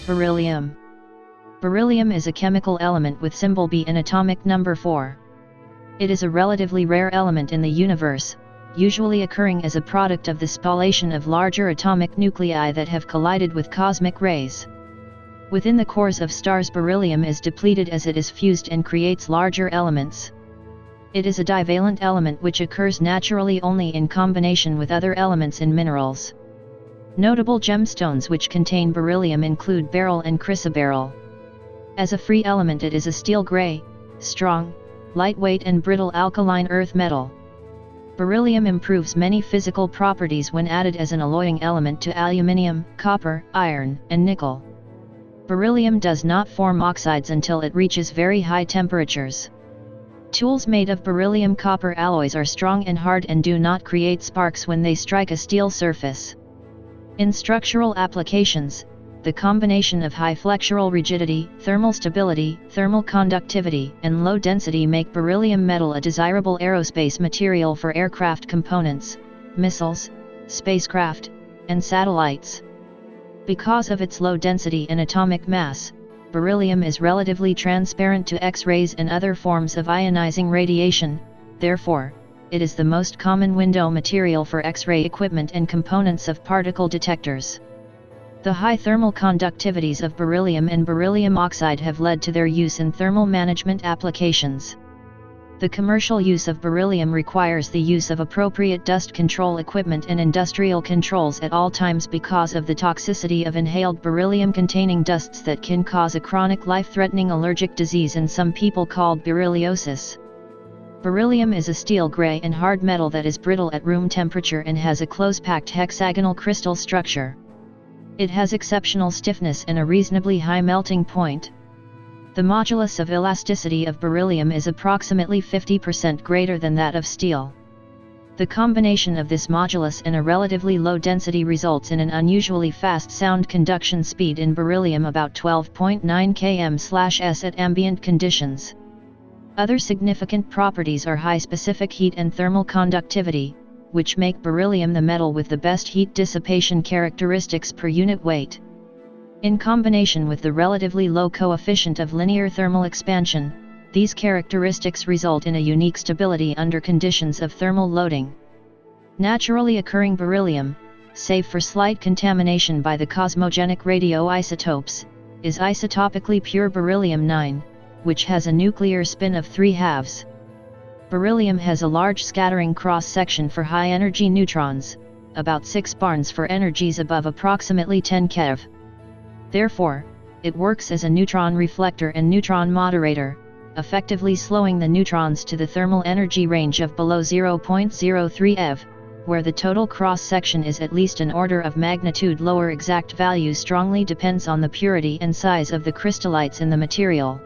Beryllium. Beryllium is a chemical element with symbol B and atomic number 4. It is a relatively rare element in the universe, usually occurring as a product of the spallation of larger atomic nuclei that have collided with cosmic rays. Within the cores of stars, beryllium is depleted as it is fused and creates larger elements. It is a divalent element which occurs naturally only in combination with other elements in minerals. Notable gemstones which contain beryllium include beryl and chrysoberyl. As a free element, it is a steel gray, strong, lightweight and brittle alkaline earth metal. Beryllium improves many physical properties when added as an alloying element to aluminium, copper, iron, and nickel. Beryllium does not form oxides until it reaches very high temperatures. Tools made of beryllium copper alloys are strong and hard and do not create sparks when they strike a steel surface. In structural applications, the combination of high flexural rigidity, thermal stability, thermal conductivity, and low density make beryllium metal a desirable aerospace material for aircraft components, missiles, spacecraft, and satellites. Because of its low density and atomic mass, beryllium is relatively transparent to X-rays and other forms of ionizing radiation. Therefore, it is the most common window material for X-ray equipment and components of particle detectors. The high thermal conductivities of beryllium and beryllium oxide have led to their use in thermal management applications. The commercial use of beryllium requires the use of appropriate dust control equipment and industrial controls at all times because of the toxicity of inhaled beryllium-containing dusts that can cause a chronic life-threatening allergic disease in some people called berylliosis. Beryllium is a steel gray and hard metal that is brittle at room temperature and has a close-packed hexagonal crystal structure. It has exceptional stiffness and a reasonably high melting point. The modulus of elasticity of beryllium is approximately 50% greater than that of steel. The combination of this modulus and a relatively low density results in an unusually fast sound conduction speed in beryllium, about 12.9 km/s at ambient conditions. Other significant properties are high specific heat and thermal conductivity, which make beryllium the metal with the best heat dissipation characteristics per unit weight. In combination with the relatively low coefficient of linear thermal expansion, these characteristics result in a unique stability under conditions of thermal loading. Naturally occurring beryllium, save for slight contamination by the cosmogenic radioisotopes, is isotopically pure beryllium-9, which has a nuclear spin of 3/2. Beryllium has a large scattering cross-section for high-energy neutrons, about 6 barns for energies above approximately 10 keV. Therefore, it works as a neutron reflector and neutron moderator, effectively slowing the neutrons to the thermal energy range of below 0.03 eV, where the total cross-section is at least an order of magnitude lower. Exact value strongly depends on the purity and size of the crystallites in the material.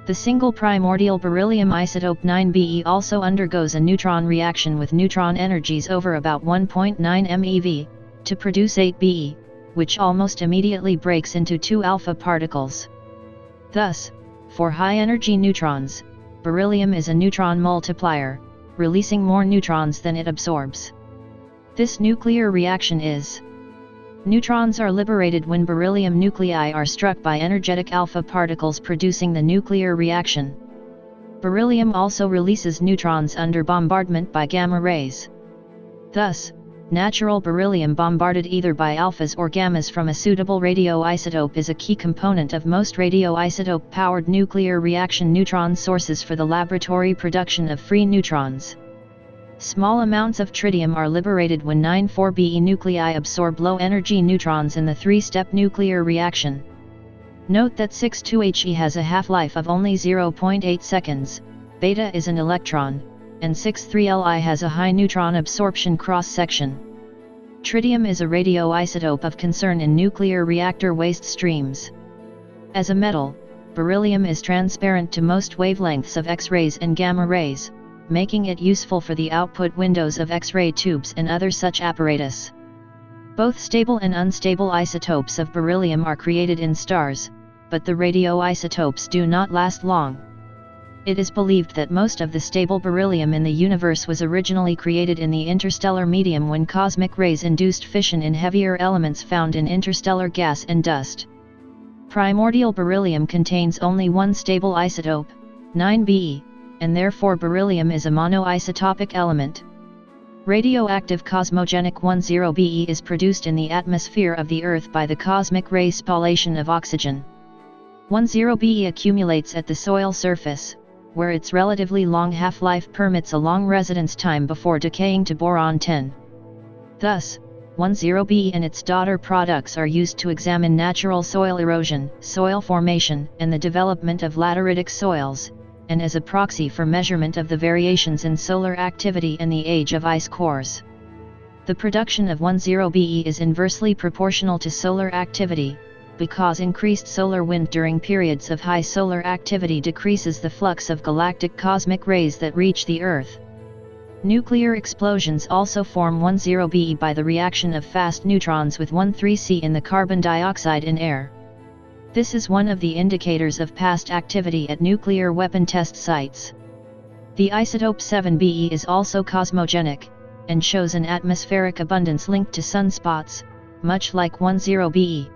The single primordial beryllium isotope 9Be also undergoes a neutron reaction with neutron energies over about 1.9 MeV, to produce 8Be, which almost immediately breaks into 2 alpha particles. Thus, for high-energy neutrons, beryllium is a neutron multiplier, releasing more neutrons than it absorbs. This nuclear reaction is: neutrons are liberated when beryllium nuclei are struck by energetic alpha particles producing the nuclear reaction. Beryllium also releases neutrons under bombardment by gamma rays. Thus, natural beryllium bombarded either by alphas or gammas from a suitable radioisotope is a key component of most radioisotope-powered nuclear reaction neutron sources for the laboratory production of free neutrons. Small amounts of tritium are liberated when 9,4Be nuclei absorb low-energy neutrons in the 3-step nuclear reaction. Note that 6,2He has a half-life of only 0.8 seconds, beta is an electron, and 6,3Li has a high neutron absorption cross-section. Tritium is a radioisotope of concern in nuclear reactor waste streams. As a metal, beryllium is transparent to most wavelengths of X-rays and gamma rays, making it useful for the output windows of X-ray tubes and other such apparatus. Both stable and unstable isotopes of beryllium are created in stars, but the radioisotopes do not last long. It is believed that most of the stable beryllium in the universe was originally created in the interstellar medium when cosmic rays induced fission in heavier elements found in interstellar gas and dust. Primordial beryllium contains only one stable isotope, 9Be, and therefore beryllium is a monoisotopic element. Radioactive cosmogenic 10Be is produced in the atmosphere of the Earth by the cosmic ray spallation of oxygen. 10Be accumulates at the soil surface, where its relatively long half-life permits a long residence time before decaying to boron-10. Thus, 10Be and its daughter products are used to examine natural soil erosion, soil formation, and the development of lateritic soils, and as a proxy for measurement of the variations in solar activity and the age of ice cores. The production of 10Be is inversely proportional to solar activity, because increased solar wind during periods of high solar activity decreases the flux of galactic cosmic rays that reach the Earth. Nuclear explosions also form 10Be by the reaction of fast neutrons with 13C in the carbon dioxide in air. This is one of the indicators of past activity at nuclear weapon test sites. The isotope 7Be is also cosmogenic, and shows an atmospheric abundance linked to sunspots, much like 10Be.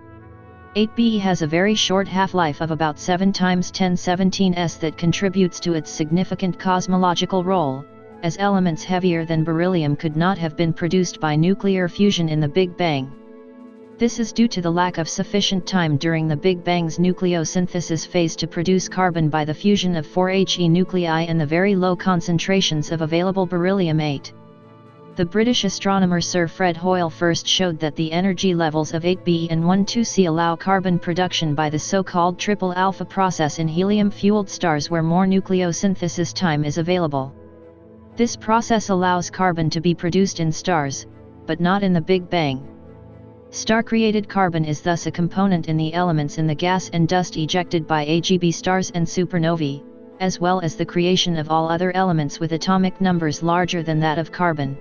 8Be has a very short half-life of about 7 × 10^17 that contributes to its significant cosmological role, as elements heavier than beryllium could not have been produced by nuclear fusion in the Big Bang. This is due to the lack of sufficient time during the Big Bang's nucleosynthesis phase to produce carbon by the fusion of 4He nuclei and the very low concentrations of available beryllium-8. The British astronomer Sir Fred Hoyle first showed that the energy levels of 8Be and 12C allow carbon production by the so-called triple alpha process in helium-fueled stars where more nucleosynthesis time is available. This process allows carbon to be produced in stars, but not in the Big Bang. Star-created carbon is thus a component in the elements in the gas and dust ejected by AGB stars and supernovae, as well as the creation of all other elements with atomic numbers larger than that of carbon.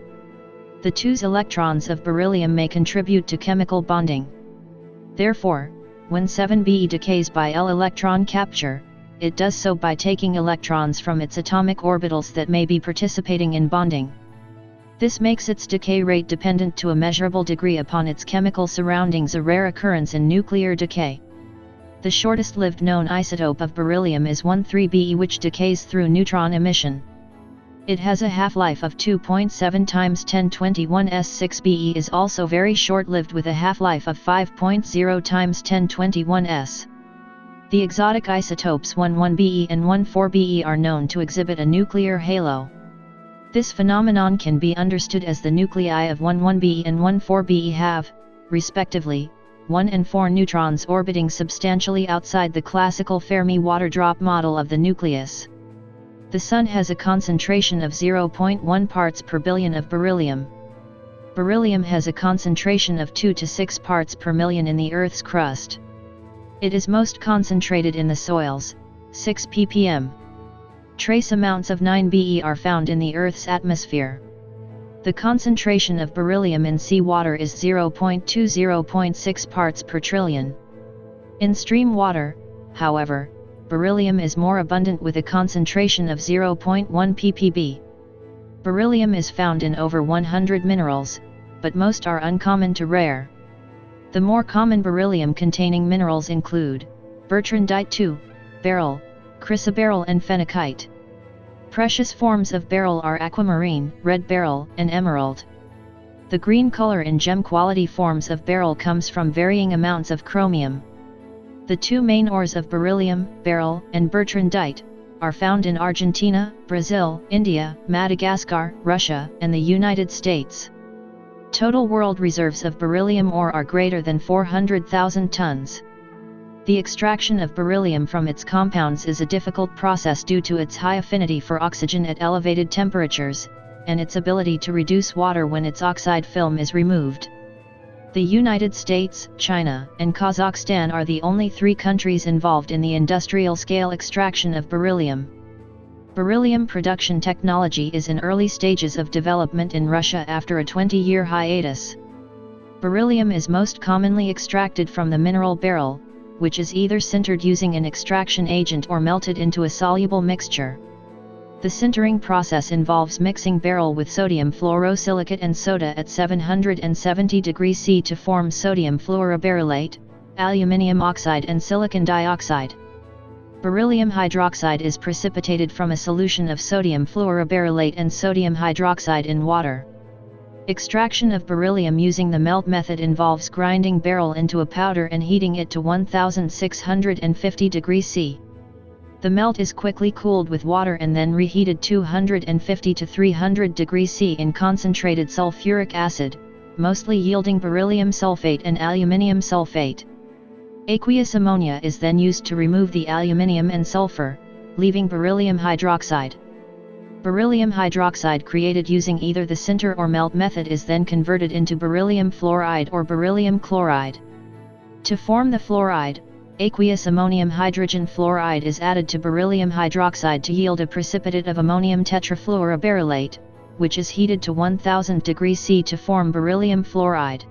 The 2s electrons of beryllium may contribute to chemical bonding. Therefore, when 7Be decays by L electron capture, it does so by taking electrons from its atomic orbitals that may be participating in bonding. This makes its decay rate dependent to a measurable degree upon its chemical surroundings, a rare occurrence in nuclear decay. The shortest-lived known isotope of beryllium is 13Be, which decays through neutron emission. It has a half-life of 2.7 × 10^21. 6Be is also very short-lived with a half-life of 5.0 × 10^21. The exotic isotopes 11Be and 14Be are known to exhibit a nuclear halo. This phenomenon can be understood as the nuclei of 11Be and 14Be have, respectively, 1 and 4 neutrons orbiting substantially outside the classical Fermi water drop model of the nucleus. The Sun has a concentration of 0.1 parts per billion of beryllium. Beryllium has a concentration of 2 to 6 parts per million in the Earth's crust. It is most concentrated in the soils, 6 ppm. Trace amounts of 9Be are found in the Earth's atmosphere. The concentration of beryllium in seawater is 0.2 to 0.6 parts per trillion. In stream water, however, beryllium is more abundant with a concentration of 0.1 ppb. Beryllium is found in over 100 minerals, but most are uncommon to rare. The more common beryllium-containing minerals include bertrandite 2, beryl, chrysoberyl and phenakite. Precious forms of beryl are aquamarine, red beryl, and emerald. The green color in gem-quality forms of beryl comes from varying amounts of chromium. The two main ores of beryllium, beryl, and bertrandite, are found in Argentina, Brazil, India, Madagascar, Russia, and the United States. Total world reserves of beryllium ore are greater than 400,000 tons. The extraction of beryllium from its compounds is a difficult process due to its high affinity for oxygen at elevated temperatures, and its ability to reduce water when its oxide film is removed. The United States, China, and Kazakhstan are the only 3 countries involved in the industrial-scale extraction of beryllium. Beryllium production technology is in early stages of development in Russia after a 20-year hiatus. Beryllium is most commonly extracted from the mineral beryl, which is either sintered using an extraction agent or melted into a soluble mixture. The sintering process involves mixing beryl with sodium fluorosilicate and soda at 770 degrees C to form sodium fluoroberylate, aluminium oxide and silicon dioxide. Beryllium hydroxide is precipitated from a solution of sodium fluoroberylate and sodium hydroxide in water. Extraction of beryllium using the melt method involves grinding beryl into a powder and heating it to 1650 degrees C. The melt is quickly cooled with water and then reheated 250 to 300 degrees C in concentrated sulfuric acid, mostly yielding beryllium sulfate and aluminium sulfate. Aqueous ammonia is then used to remove the aluminium and sulfur, leaving beryllium hydroxide. Beryllium hydroxide created using either the sinter or melt method is then converted into beryllium fluoride or beryllium chloride. To form the fluoride, aqueous ammonium hydrogen fluoride is added to beryllium hydroxide to yield a precipitate of ammonium tetrafluoroberylate, which is heated to 1000 degrees C to form beryllium fluoride.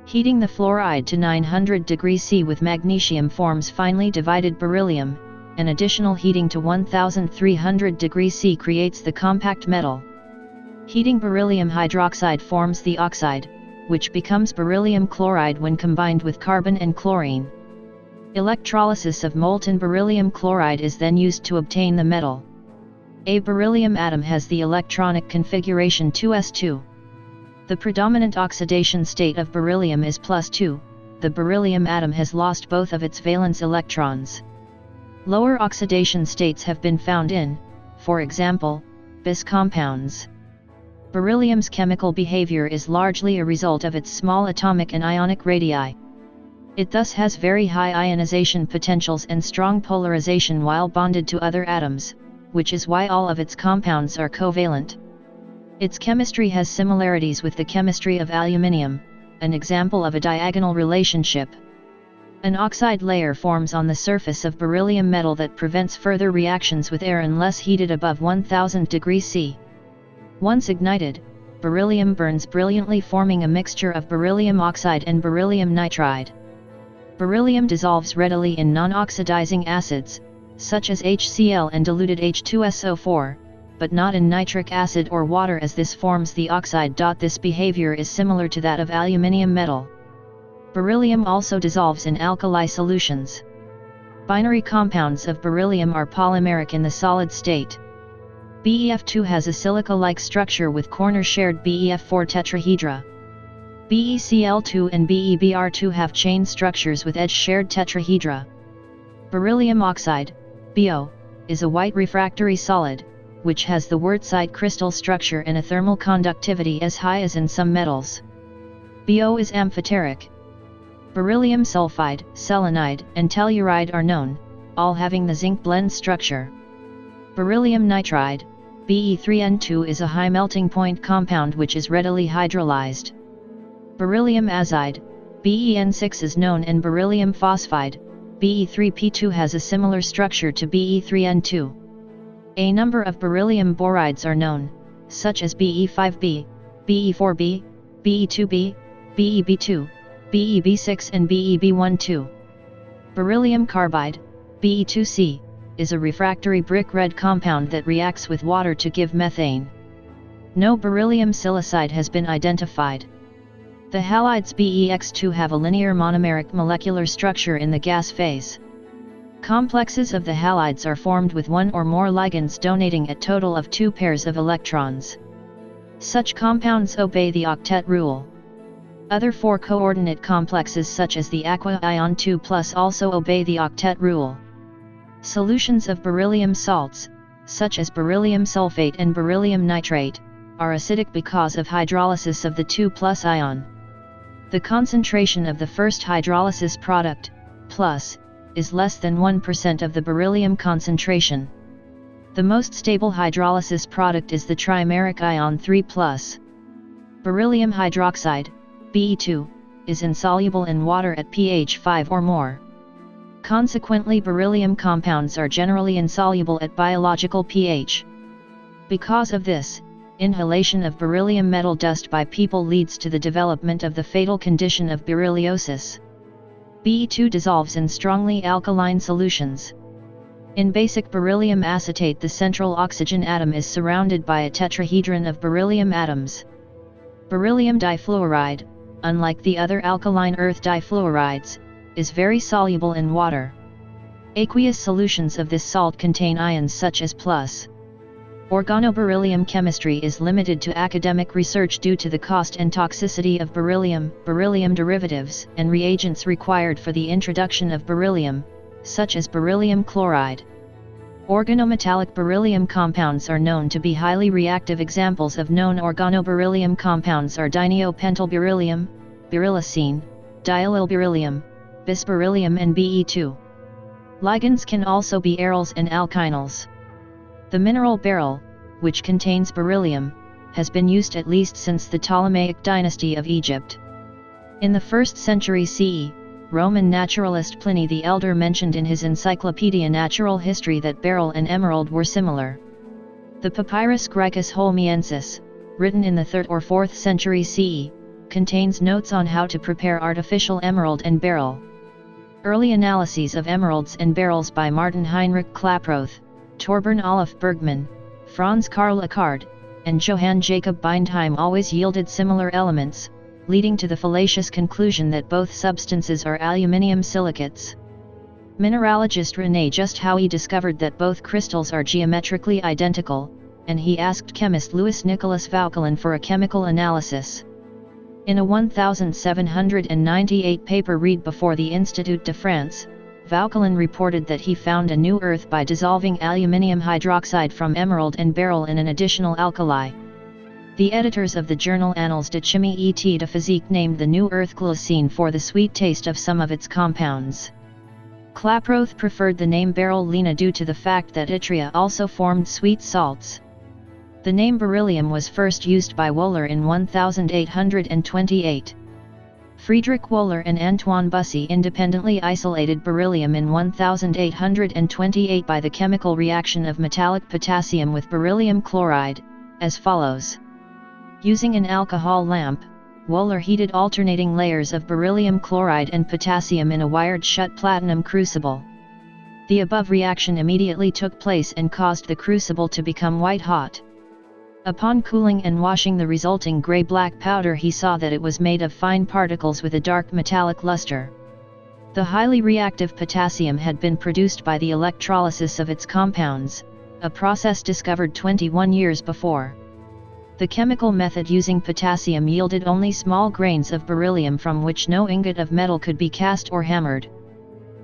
Heating the fluoride to 900 degrees C with magnesium forms finely divided beryllium. An additional heating to 1300 degrees C creates the compact metal. Heating beryllium hydroxide forms the oxide, which becomes beryllium chloride when combined with carbon and chlorine. Electrolysis of molten beryllium chloride is then used to obtain the metal. A beryllium atom has the electronic configuration 2s2. The predominant oxidation state of beryllium is +2. The beryllium atom has lost both of its valence electrons. Lower oxidation states have been found in, for example, bis compounds. Beryllium's chemical behavior is largely a result of its small atomic and ionic radii. It thus has very high ionization potentials and strong polarization while bonded to other atoms, which is why all of its compounds are covalent. Its chemistry has similarities with the chemistry of aluminium, an example of a diagonal relationship. An oxide layer forms on the surface of beryllium metal that prevents further reactions with air unless heated above 1000 degrees C. Once ignited, beryllium burns brilliantly, forming a mixture of beryllium oxide and beryllium nitride. Beryllium dissolves readily in non-oxidizing acids, such as HCl and diluted H2SO4, but not in nitric acid or water as this forms the oxide. This behavior is similar to that of aluminium metal. Beryllium also dissolves in alkali solutions. Binary compounds of beryllium are polymeric in the solid state. BeF2 has a silica-like structure with corner-shared BeF4 tetrahedra. BeCl2 and BeBr2 have chain structures with edge-shared tetrahedra. Beryllium oxide, BO, is a white refractory solid, which has the wurtzite crystal structure and a thermal conductivity as high as in some metals. BO is amphoteric. Beryllium sulfide, selenide, and telluride are known, all having the zinc blende structure. Beryllium nitride, Be3N2 is a high melting point compound which is readily hydrolyzed. Beryllium azide, BeN6 is known, and beryllium phosphide, Be3P2 has a similar structure to Be3N2. A number of beryllium borides are known, such as Be5B, Be4B, Be2B, Beb2, Beb6 and Beb12. Beryllium carbide, Be2C, is a refractory brick red compound that reacts with water to give methane. No beryllium silicide has been identified. The halides BeX2 have a linear monomeric molecular structure in the gas phase. Complexes of the halides are formed with one or more ligands donating a total of 2 pairs of electrons. Such compounds obey the octet rule. Other 4 coordinate complexes such as the aqua ion 2+ also obey the octet rule. Solutions of beryllium salts, such as beryllium sulfate and beryllium nitrate, are acidic because of hydrolysis of the 2+ ion. The concentration of the first hydrolysis product, plus, is less than 1% of the beryllium concentration. The most stable hydrolysis product is the trimeric ion 3+. Beryllium hydroxide, Be2, is insoluble in water at pH 5 or more. Consequently, beryllium compounds are generally insoluble at biological pH. Because of this, inhalation of beryllium metal dust by people leads to the development of the fatal condition of berylliosis. Be2 dissolves in strongly alkaline solutions. In basic beryllium acetate, the central oxygen atom is surrounded by a tetrahedron of beryllium atoms. Beryllium difluoride, unlike the other alkaline earth difluorides, is very soluble in water. Aqueous solutions of this salt contain ions such as plus. Organoberyllium chemistry is limited to academic research due to the cost and toxicity of beryllium, beryllium derivatives, and reagents required for the introduction of beryllium, such as beryllium chloride. Organometallic beryllium compounds are known to be highly reactive. Examples of known organoberyllium compounds are dineopentylberyllium, beryllicene, diallylberyllium, bisberyllium and Be2. Ligands can also be aryls and alkynyls. The mineral beryl, which contains beryllium, has been used at least since the Ptolemaic dynasty of Egypt. In the 1st century CE, Roman naturalist Pliny the Elder mentioned in his Encyclopaedia Natural History that beryl and emerald were similar. The papyrus Graecus Holmiensis, written in the 3rd or 4th century CE, contains notes on how to prepare artificial emerald and beryl. Early analyses of emeralds and beryls by Martin Heinrich Klaproth, Torbern Olaf Bergman, Franz Karl Eckard, and Johann Jacob Bindheim always yielded similar elements, leading to the fallacious conclusion that both substances are aluminium silicates. Mineralogist René Just Howe discovered that both crystals are geometrically identical, and he asked chemist Louis Nicolas Vauquelin for a chemical analysis. In a 1798 paper read before the Institut de France, Vauquelin reported that he found a new earth by dissolving aluminium hydroxide from emerald and beryl in an additional alkali. The editors of the journal Annales de Chimie et de Physique named the new earth glycine for the sweet taste of some of its compounds. Klaproth preferred the name beryl-lina due to the fact that yttria also formed sweet salts. The name beryllium was first used by Wohler in 1828. Friedrich Wohler and Antoine Bussy independently isolated beryllium in 1828 by the chemical reaction of metallic potassium with beryllium chloride, as follows. Using an alcohol lamp, Wohler heated alternating layers of beryllium chloride and potassium in a wired-shut platinum crucible. The above reaction immediately took place and caused the crucible to become white-hot. Upon cooling and washing the resulting gray-black powder, he saw that it was made of fine particles with a dark metallic luster. The highly reactive potassium had been produced by the electrolysis of its compounds, a process discovered 21 years before. The chemical method using potassium yielded only small grains of beryllium from which no ingot of metal could be cast or hammered.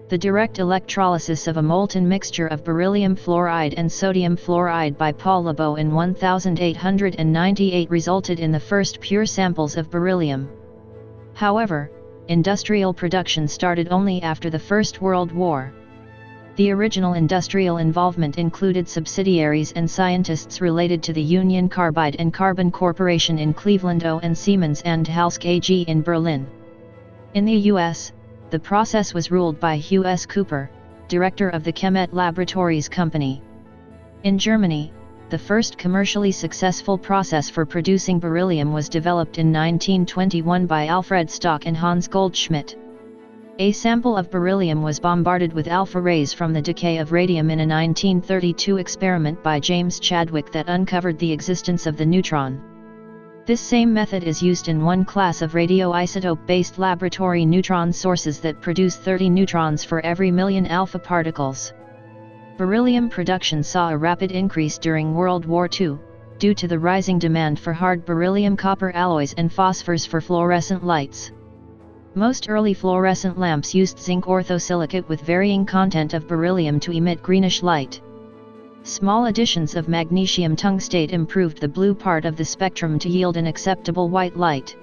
The direct electrolysis of a molten mixture of beryllium fluoride and sodium fluoride by Paul Lebeau in 1898 resulted in the first pure samples of beryllium. However, industrial production started only after the First World War. The original industrial involvement included subsidiaries and scientists related to the Union Carbide and Carbon Corporation in Cleveland, and Siemens and Halske AG in Berlin. In the U.S., the process was ruled by Hugh S. Cooper, director of the Chemet Laboratories Company. In Germany, the first commercially successful process for producing beryllium was developed in 1921 by Alfred Stock and Hans Goldschmidt. A sample of beryllium was bombarded with alpha rays from the decay of radium in a 1932 experiment by James Chadwick that uncovered the existence of the neutron. This same method is used in one class of radioisotope-based laboratory neutron sources that produce 30 neutrons for every million alpha particles. Beryllium production saw a rapid increase during World War II, due to the rising demand for hard beryllium copper alloys and phosphors for fluorescent lights. Most early fluorescent lamps used zinc orthosilicate with varying content of beryllium to emit greenish light. Small additions of magnesium tungstate improved the blue part of the spectrum to yield an acceptable white light.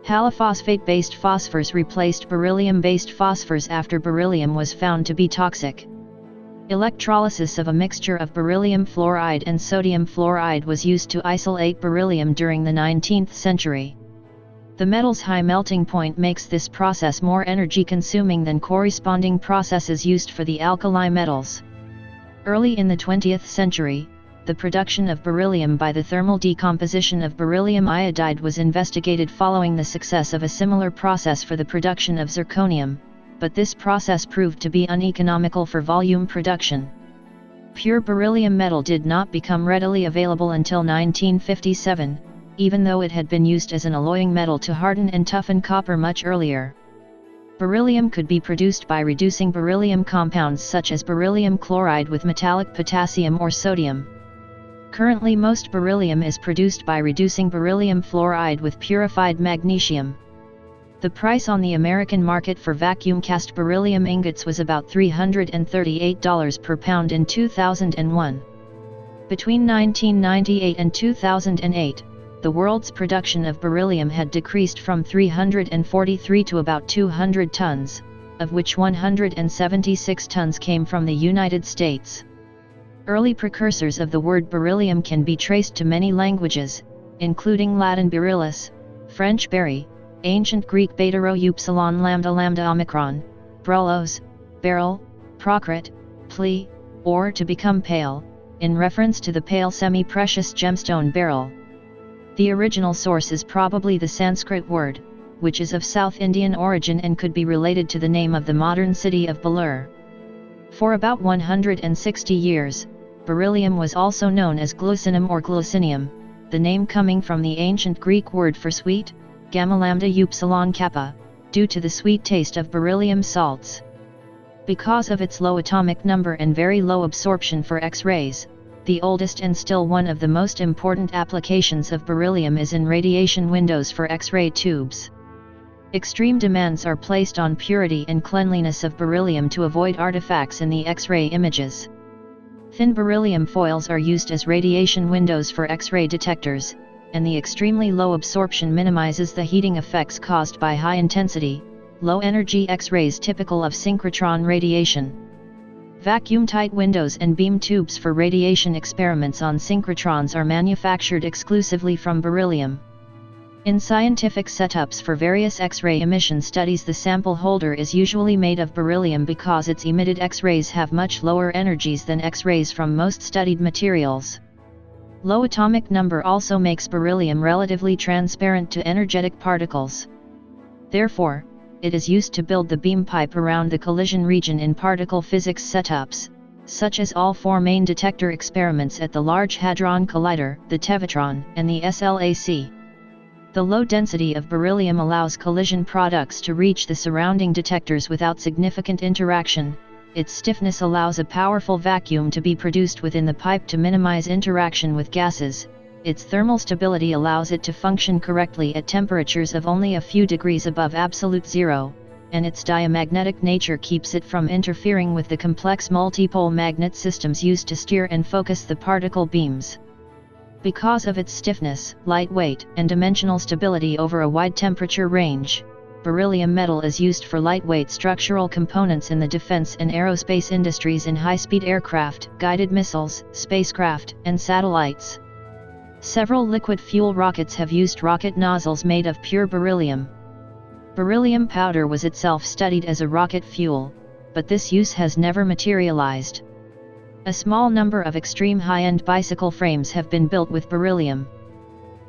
Halophosphate-based phosphors replaced beryllium-based phosphors after beryllium was found to be toxic. Electrolysis of a mixture of beryllium fluoride and sodium fluoride was used to isolate beryllium during the 19th century. The metal's high melting point makes this process more energy-consuming than corresponding processes used for the alkali metals. Early in the 20th century, the production of beryllium by the thermal decomposition of beryllium iodide was investigated following the success of a similar process for the production of zirconium, but this process proved to be uneconomical for volume production. Pure beryllium metal did not become readily available until 1957, even though it had been used as an alloying metal to harden and toughen copper much earlier. Beryllium could be produced by reducing beryllium compounds such as beryllium chloride with metallic potassium or sodium. Currently most beryllium is produced by reducing beryllium fluoride with purified magnesium. The price on the American market for vacuum-cast beryllium ingots was about $338 per pound in 2001. Between 1998 and 2008, the world's production of beryllium had decreased from 343 to about 200 tons, of which 176 tons came from the United States. Early precursors of the word beryllium can be traced to many languages, including Latin beryllus, French berry, Ancient Greek beta rho upsilon lambda lambda omicron, brullos, beryl, procrit, plea, or to become pale, in reference to the pale semi-precious gemstone beryl. The original source is probably the Sanskrit word, which is of South Indian origin and could be related to the name of the modern city of Belur. For about 160 years, beryllium was also known as glucinum or glucinium, the name coming from the ancient Greek word for sweet, gamma lambda upsilon kappa, due to the sweet taste of beryllium salts. Because of its low atomic number and very low absorption for X-rays, the oldest and still one of the most important applications of beryllium is in radiation windows for X-ray tubes. Extreme demands are placed on purity and cleanliness of beryllium to avoid artifacts in the X-ray images. Thin beryllium foils are used as radiation windows for X-ray detectors, and the extremely low absorption minimizes the heating effects caused by high-intensity, low-energy X-rays typical of synchrotron radiation. Vacuum-tight windows and beam tubes for radiation experiments on synchrotrons are manufactured exclusively from beryllium. In scientific setups for various X-ray emission studies, the sample holder is usually made of beryllium because its emitted X-rays have much lower energies than X-rays from most studied materials. Low atomic number also makes beryllium relatively transparent to energetic particles. Therefore, it is used to build the beam pipe around the collision region in particle physics setups, such as all four main detector experiments at the Large Hadron Collider, the Tevatron, and the SLAC. The low density of beryllium allows collision products to reach the surrounding detectors without significant interaction. Its stiffness allows a powerful vacuum to be produced within the pipe to minimize interaction with gases. Its thermal stability allows it to function correctly at temperatures of only a few degrees above absolute zero, and its diamagnetic nature keeps it from interfering with the complex multipole magnet systems used to steer and focus the particle beams. Because of its stiffness, lightweight, and dimensional stability over a wide temperature range, beryllium metal is used for lightweight structural components in the defense and aerospace industries in high-speed aircraft, guided missiles, spacecraft, and satellites. Several liquid fuel rockets have used rocket nozzles made of pure beryllium. Beryllium powder was itself studied as a rocket fuel, but this use has never materialized. A small number of extreme high-end bicycle frames have been built with beryllium.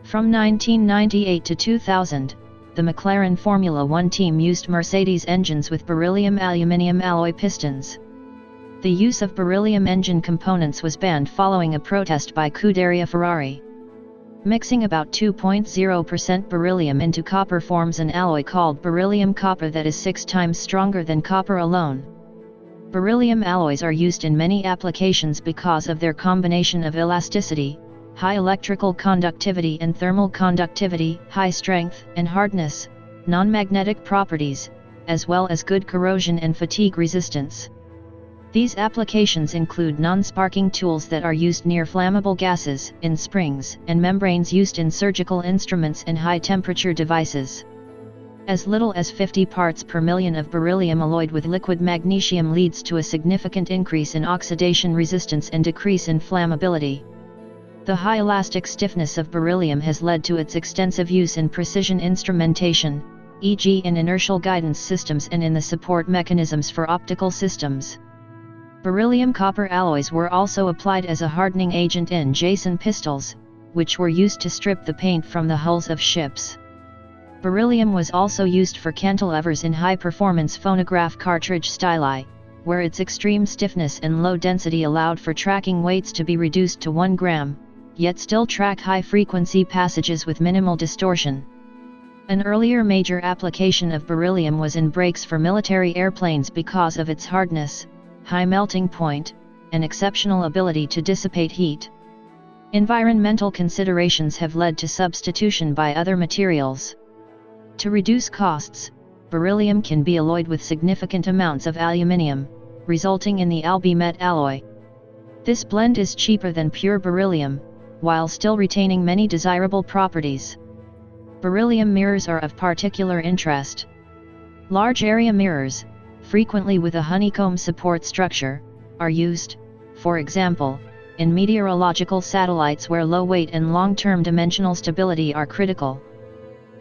From 1998 to 2000, the McLaren Formula One team used Mercedes engines with beryllium aluminium alloy pistons. The use of beryllium engine components was banned following a protest by Scuderia Ferrari. Mixing about 2.0% beryllium into copper forms an alloy called beryllium copper that is 6 times stronger than copper alone. Beryllium alloys are used in many applications because of their combination of elasticity, high electrical conductivity and thermal conductivity, high strength and hardness, non-magnetic properties, as well as good corrosion and fatigue resistance. These applications include non-sparking tools that are used near flammable gases, in springs and membranes used in surgical instruments and high-temperature devices. As little as 50 parts per million of beryllium alloyed with liquid magnesium leads to a significant increase in oxidation resistance and decrease in flammability. The high elastic stiffness of beryllium has led to its extensive use in precision instrumentation, e.g. in inertial guidance systems and in the support mechanisms for optical systems. Beryllium copper alloys were also applied as a hardening agent in Jason pistols, which were used to strip the paint from the hulls of ships. Beryllium was also used for cantilevers in high-performance phonograph cartridge styli, where its extreme stiffness and low density allowed for tracking weights to be reduced to 1 gram, yet still track high-frequency passages with minimal distortion. An earlier major application of beryllium was in brakes for military airplanes because of its hardness, high melting point, and exceptional ability to dissipate heat. Environmental considerations have led to substitution by other materials. To reduce costs, beryllium can be alloyed with significant amounts of aluminium, resulting in the Albi-Met alloy. This blend is cheaper than pure beryllium, while still retaining many desirable properties. Beryllium mirrors are of particular interest. Large area mirrors, frequently with a honeycomb support structure, are used, for example, in meteorological satellites where low weight and long-term dimensional stability are critical.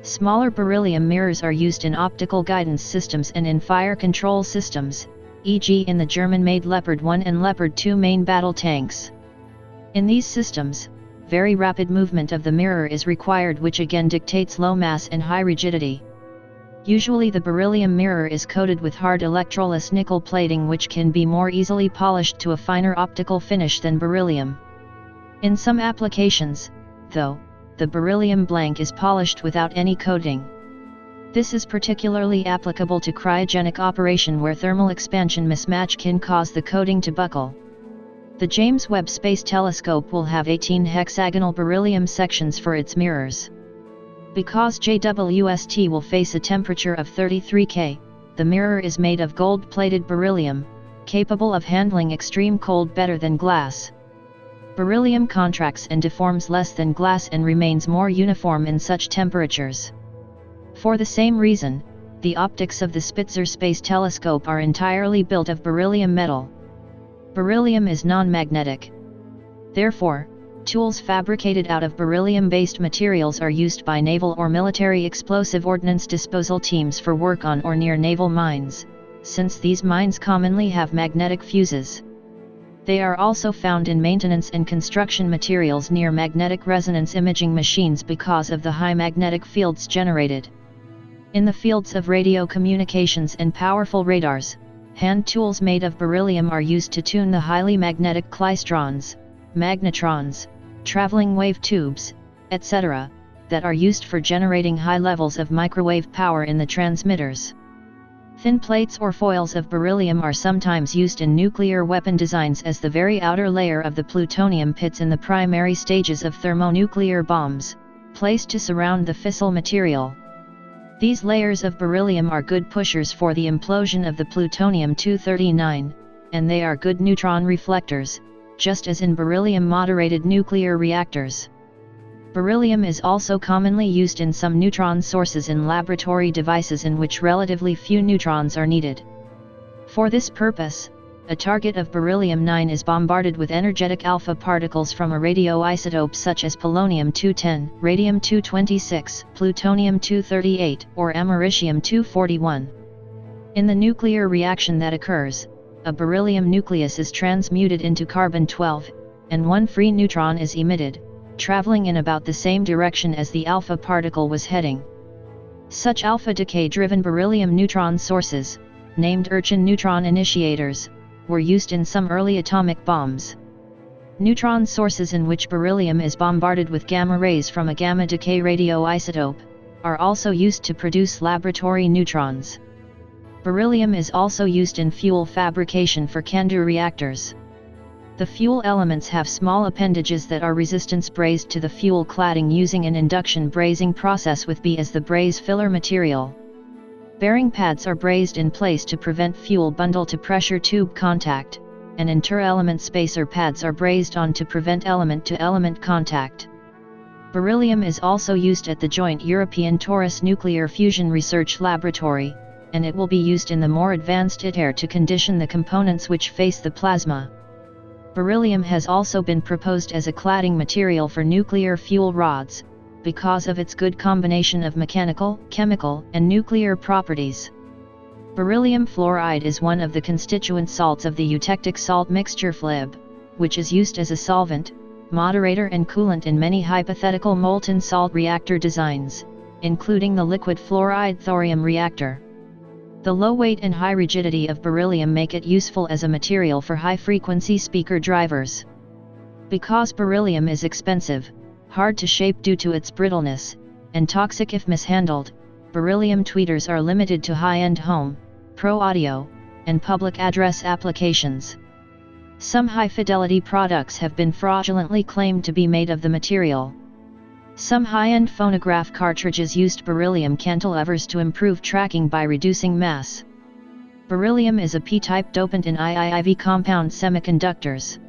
Smaller beryllium mirrors are used in optical guidance systems and in fire control systems, e.g. in the German-made Leopard 1 and Leopard 2 main battle tanks. In these systems, very rapid movement of the mirror is required, which again dictates low mass and high rigidity. Usually the beryllium mirror is coated with hard electroless nickel plating, which can be more easily polished to a finer optical finish than beryllium. In some applications, though, the beryllium blank is polished without any coating. This is particularly applicable to cryogenic operation where thermal expansion mismatch can cause the coating to buckle. The James Webb Space Telescope will have 18 hexagonal beryllium sections for its mirrors. Because JWST will face a temperature of 33 K, the mirror is made of gold-plated beryllium, capable of handling extreme cold better than glass. Beryllium contracts and deforms less than glass and remains more uniform in such temperatures. For the same reason, the optics of the Spitzer Space Telescope are entirely built of beryllium metal. Beryllium is non-magnetic. Therefore, tools fabricated out of beryllium-based materials are used by naval or military explosive ordnance disposal teams for work on or near naval mines, since these mines commonly have magnetic fuses. They are also found in maintenance and construction materials near magnetic resonance imaging machines because of the high magnetic fields generated. In the fields of radio communications and powerful radars, hand tools made of beryllium are used to tune the highly magnetic klystrons, magnetrons, traveling wave tubes, etc., that are used for generating high levels of microwave power in the transmitters. Thin plates or foils of beryllium are sometimes used in nuclear weapon designs as the very outer layer of the plutonium pits in the primary stages of thermonuclear bombs, placed to surround the fissile material. These layers of beryllium are good pushers for the implosion of the plutonium-239, and they are good neutron reflectors, just as in beryllium-moderated nuclear reactors. Beryllium is also commonly used in some neutron sources in laboratory devices in which relatively few neutrons are needed. For this purpose, a target of beryllium-9 is bombarded with energetic alpha particles from a radioisotope such as polonium-210, radium-226, plutonium-238, or americium-241. In the nuclear reaction that occurs, a beryllium nucleus is transmuted into carbon-12, and one free neutron is emitted, traveling in about the same direction as the alpha particle was heading. Such alpha decay-driven beryllium neutron sources, named Urchin neutron initiators, were used in some early atomic bombs. Neutron sources in which beryllium is bombarded with gamma rays from a gamma decay radioisotope, are also used to produce laboratory neutrons. Beryllium is also used in fuel fabrication for CANDU reactors. The fuel elements have small appendages that are resistance brazed to the fuel cladding using an induction brazing process with B as the braze filler material. Bearing pads are brazed in place to prevent fuel bundle to pressure tube contact, and inter-element spacer pads are brazed on to prevent element-to-element contact. Beryllium is also used at the Joint European Torus Nuclear Fusion Research Laboratory, and it will be used in the more advanced ITER to condition the components which face the plasma. Beryllium has also been proposed as a cladding material for nuclear fuel rods, because of its good combination of mechanical, chemical, and nuclear properties. Beryllium fluoride is one of the constituent salts of the eutectic salt mixture FLIB, which is used as a solvent, moderator and coolant in many hypothetical molten salt reactor designs, including the liquid fluoride thorium reactor. The low weight and high rigidity of beryllium make it useful as a material for high-frequency speaker drivers. Because beryllium is expensive, hard to shape due to its brittleness, and toxic if mishandled, beryllium tweeters are limited to high-end home, pro audio, and public address applications. Some high-fidelity products have been fraudulently claimed to be made of the material. Some high-end phonograph cartridges used beryllium cantilevers to improve tracking by reducing mass. Beryllium is a p-type dopant in IIIV compound semiconductors.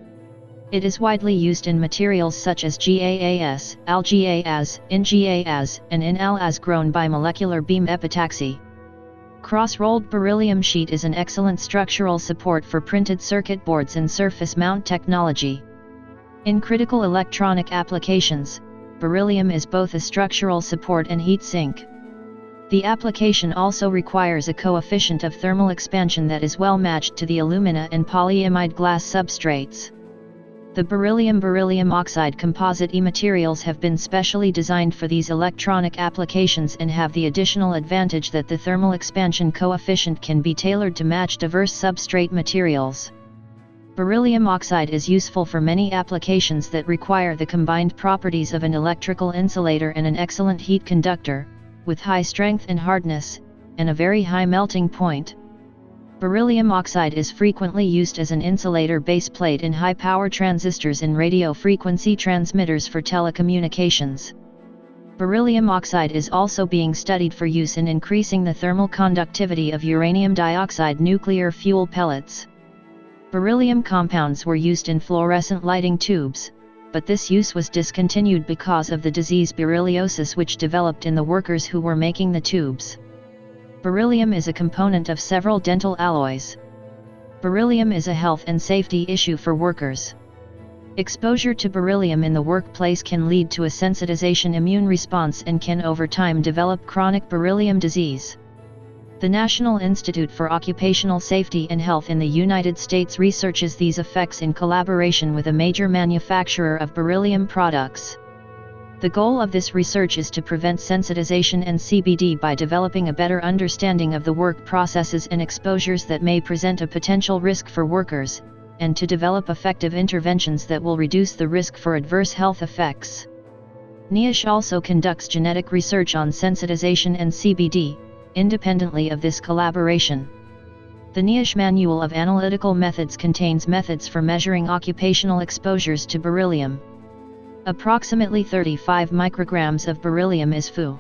It is widely used in materials such as GaAs, AlGaAs, InGaAs, and InAl as grown by molecular beam epitaxy. Cross-rolled beryllium sheet is an excellent structural support for printed circuit boards and surface mount technology. In critical electronic applications, beryllium is both a structural support and heat sink. The application also requires a coefficient of thermal expansion that is well matched to the alumina and polyimide glass substrates. The beryllium oxide composite materials have been specially designed for these electronic applications and have the additional advantage that the thermal expansion coefficient can be tailored to match diverse substrate materials. Beryllium oxide is useful for many applications that require the combined properties of an electrical insulator and an excellent heat conductor, with high strength and hardness, and a very high melting point. Beryllium oxide is frequently used as an insulator base plate in high-power transistors in radio frequency transmitters for telecommunications. Beryllium oxide is also being studied for use in increasing the thermal conductivity of uranium dioxide nuclear fuel pellets. Beryllium compounds were used in fluorescent lighting tubes, but this use was discontinued because of the disease berylliosis which developed in the workers who were making the tubes. Beryllium is a component of several dental alloys. Beryllium is a health and safety issue for workers. Exposure to beryllium in the workplace can lead to a sensitization immune response and can over time develop chronic beryllium disease. The National Institute for Occupational Safety and Health in the United States researches these effects in collaboration with a major manufacturer of beryllium products. The goal of this research is to prevent sensitization and CBD by developing a better understanding of the work processes and exposures that may present a potential risk for workers, and to develop effective interventions that will reduce the risk for adverse health effects. NIOSH also conducts genetic research on sensitization and CBD, independently of this collaboration. The NIOSH Manual of Analytical Methods contains methods for measuring occupational exposures to beryllium. Approximately 35 micrograms of beryllium is Fu.